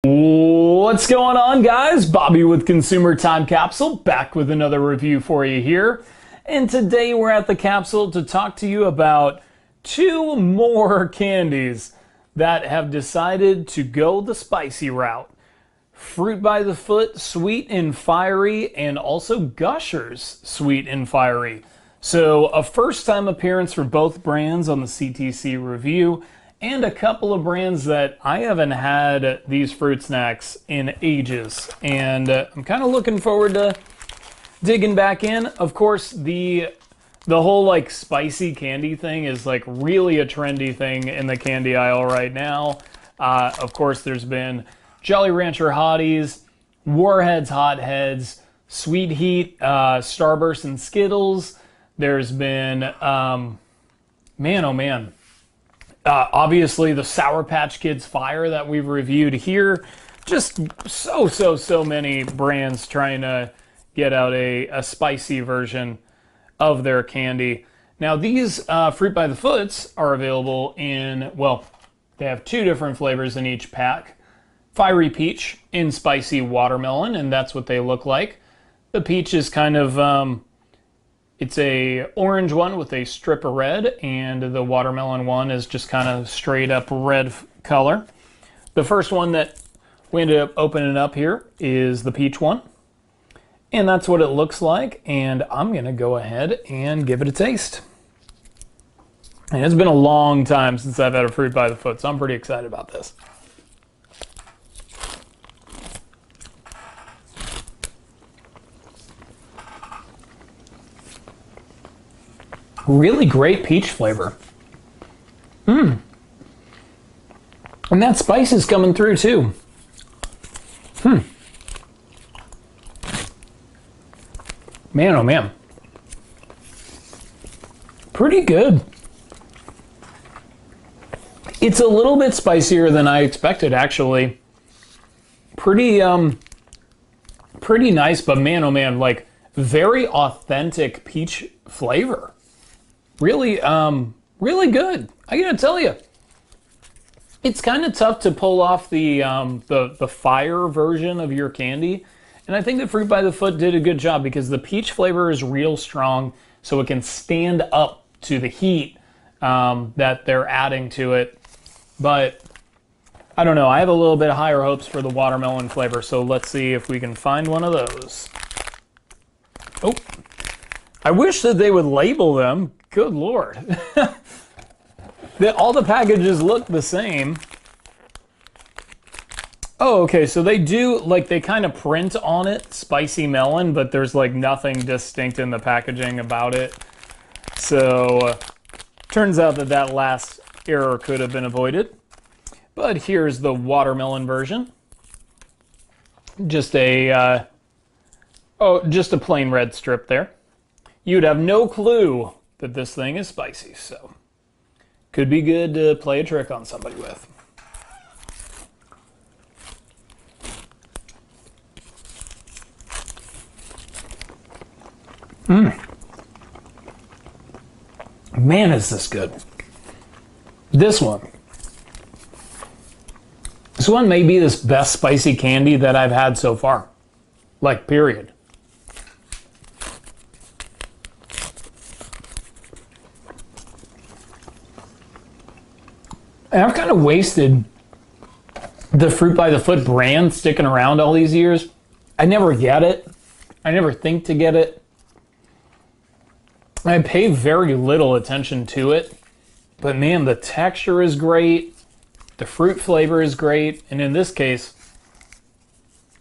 What's going on, guys? Bobby with Consumer Time Capsule, back with another review for you here. And today we're at the Capsule to talk to you about two more candies that have decided to go the spicy route. Fruit by the Foot, Sweet and Fiery, and also Gushers, Sweet and Fiery. So a first-time appearance for both brands on the CTC review, and a couple of brands that I haven't had these fruit snacks in ages. And I'm kind of looking forward to digging back in. Of course, the whole like spicy candy thing is like really a trendy thing in the candy aisle right now. Of course, there's been Jolly Rancher Hotties, Warheads Hotheads, Sweet Heat, Starburst and Skittles. There's been, man oh man, obviously the Sour Patch Kids Fire that we've reviewed here. Just so many brands trying to get out a spicy version of their candy. Now these Fruit by the Foots are available in, well, they have two different flavors in each pack. Fiery Peach and Spicy Watermelon, and that's what they look like. The peach is kind of, it's a orange one with a strip of red, and the watermelon one is just kind of straight up red color. The first one that we ended up opening up here is the peach one, and that's what it looks like, and I'm gonna go ahead and give it a taste. And it's been a long time since I've had a Fruit by the Foot, so I'm pretty excited about this. Really great peach flavor. And that spice is coming through too. Man, oh man. Pretty good. It's a little bit spicier than I expected, actually. Pretty nice, but man, oh man, like very authentic peach flavor. Really, really good. I gotta tell you, it's kind of tough to pull off the fire version of your candy, and I think that Fruit by the Foot did a good job because the peach flavor is real strong, so it can stand up to the heat that they're adding to it. But I don't know. I have a little bit higher hopes for the watermelon flavor, so let's see if we can find one of those. Oh, I wish that they would label them. Good Lord. All the packages look the same. Oh, okay, so they do, like, they kind of print on it, spicy melon, but there's, like, nothing distinct in the packaging about it. So, turns out that that last error could have been avoided. But here's the watermelon version. Just a, just a plain red strip there. You'd have no clue that this thing is spicy, so could be good to play a trick on somebody with. Man, is this good. This one may be the best spicy candy that I've had so far, like, period. And I've kind of wasted the Fruit by the Foot brand sticking around all these years. I never get it. I never think to get it. I pay very little attention to it. But man, the texture is great. The fruit flavor is great. And in this case,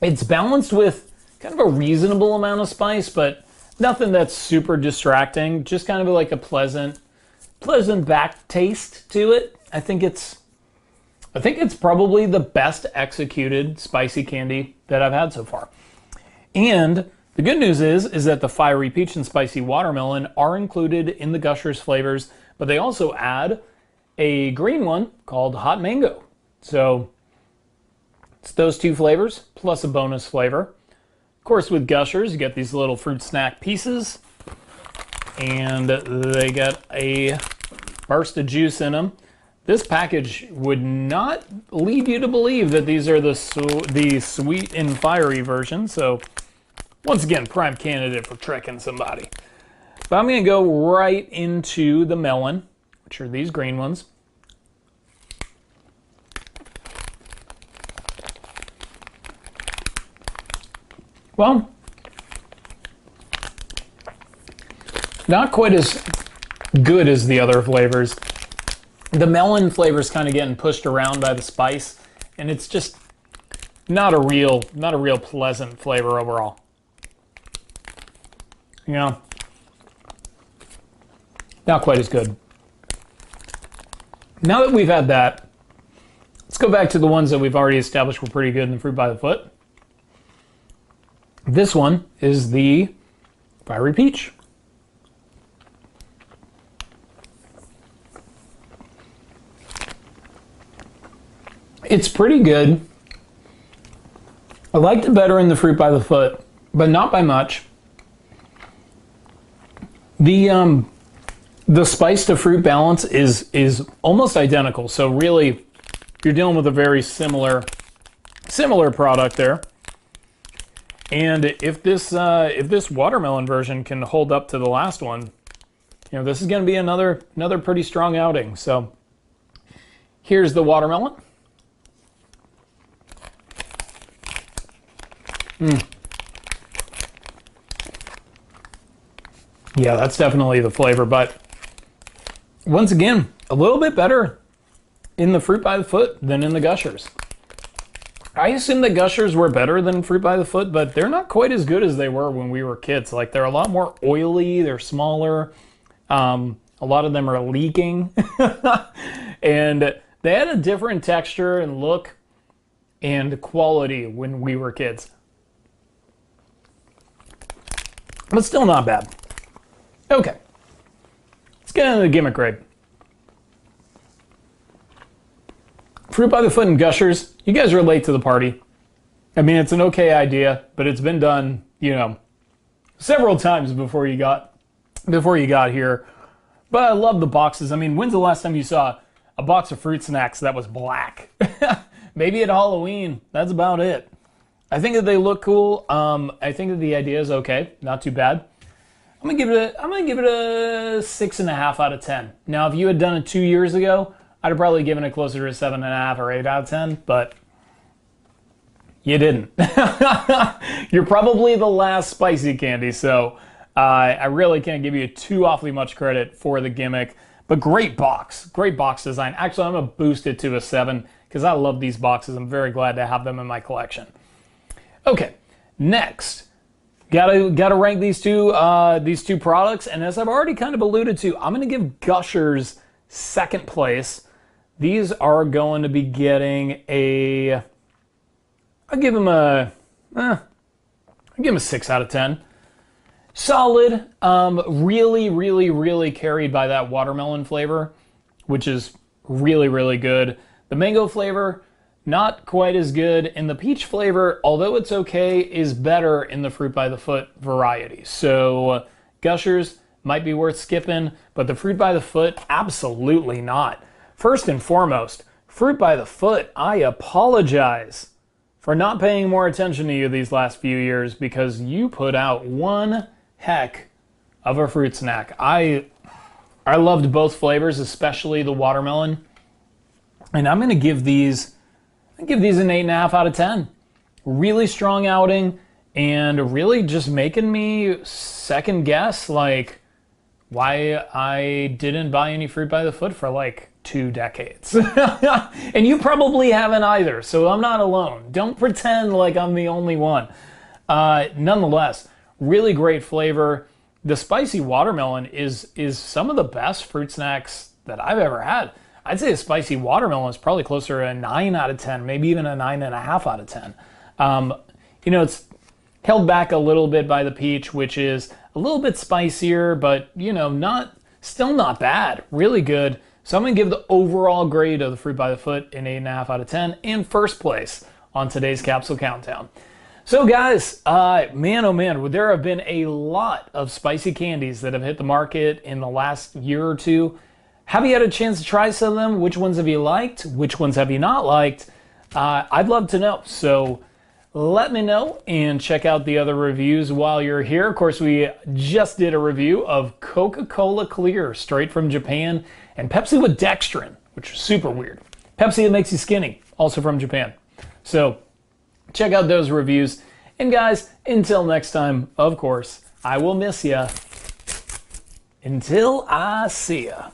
it's balanced with kind of a reasonable amount of spice, but nothing that's super distracting. Just kind of like a pleasant back taste to it. I think it's probably the best executed spicy candy that I've had so far. And the good news is that the Fiery Peach and Spicy Watermelon are included in the Gushers flavors, but they also add a green one called Hot Mango. So it's those two flavors plus a bonus flavor. Of course, with Gushers, you get these little fruit snack pieces, and they get a burst of juice in them. this package would not lead you to believe that these are the sweet and fiery version. So once again, prime candidate for tricking somebody. But I'm going to go right into the melon, which are these green ones. Well, not quite as good as the other flavors. The melon flavor is kind of getting pushed around by the spice, and it's just not a real pleasant flavor overall. You know, not quite as good. Now that we've had that, let's go back to the ones that we've already established were pretty good in the fruit by the foot. This one is the fiery peach. It's pretty good. I liked it better in the fruit by the foot, but not by much. The spice to fruit balance is almost identical. So really, you're dealing with a very similar product there. And if this watermelon version can hold up to the last one, you know, this is going to be another pretty strong outing. So here's the watermelon. Yeah, that's definitely the flavor, but once again, a little bit better in the fruit by the foot than in the Gushers. I assume the Gushers were better than fruit by the foot, but they're not quite as good as they were when we were kids. Like, they're a lot more oily, they're smaller, a lot of them are leaking, and they had a different texture and look and quality when we were kids. But still not bad. Okay, let's get into the gimmick grade. Fruit by the foot and Gushers, you guys are late to the party. I mean, it's an okay idea, but it's been done, you know, several times before you got here. But I love the boxes. I mean, when's the last time you saw a box of fruit snacks that was black? Maybe at Halloween. That's about it. I think that they look cool. I think that the idea is okay, not too bad. I'm gonna give it a 6.5 out of 10. Now, if you had done it 2 years ago, I'd have probably given it closer to 7.5 or 8 out of 10, but you didn't. You're probably the last spicy candy, so I really can't give you too awfully much credit for the gimmick. But great box design. Actually, I'm gonna boost it to a 7 because I love these boxes. I'm very glad to have them in my collection. Okay, next, gotta rank these two products, and as I've already kind of alluded to, I'm gonna give Gushers second place. These are going to be getting a, I'll give them a 6 out of 10. Solid, really carried by that watermelon flavor, which is really good. The mango flavor, not quite as good, and the peach flavor, although it's okay, is better in the fruit by the foot variety. So Gushers might be worth skipping, but the fruit by the foot, absolutely not. First and foremost, fruit by the foot, I apologize for not paying more attention to you these last few years because you put out one heck of a fruit snack. I loved both flavors, especially the watermelon, and I'm going to give these an 8.5 out of 10. Really strong outing, and really just making me second guess like why I didn't buy any fruit by the foot for like 2 decades. And you probably haven't either, so I'm not alone. Don't pretend like I'm the only one. Nonetheless, really great flavor. The spicy watermelon is some of the best fruit snacks that I've ever had. I'd say the spicy watermelon is probably closer to a 9 out of 10, maybe even a 9.5 out of 10. You know, it's held back a little bit by the peach, which is a little bit spicier, but, you know, still not bad. Really good. So I'm going to give the overall grade of the fruit by the foot an 8.5 out of 10 in first place on today's Capsule Countdown. So guys, man, oh man, there have been a lot of spicy candies that have hit the market in the last year or two. Have you had a chance to try some of them? Which ones have you liked? Which ones have you not liked? I'd love to know. So let me know and check out the other reviews while you're here. Of course, we just did a review of Coca-Cola Clear straight from Japan and Pepsi with dextrin, which is super weird. Pepsi that makes you skinny, also from Japan. So check out those reviews. And guys, until next time, of course, I will miss ya. Until I see ya.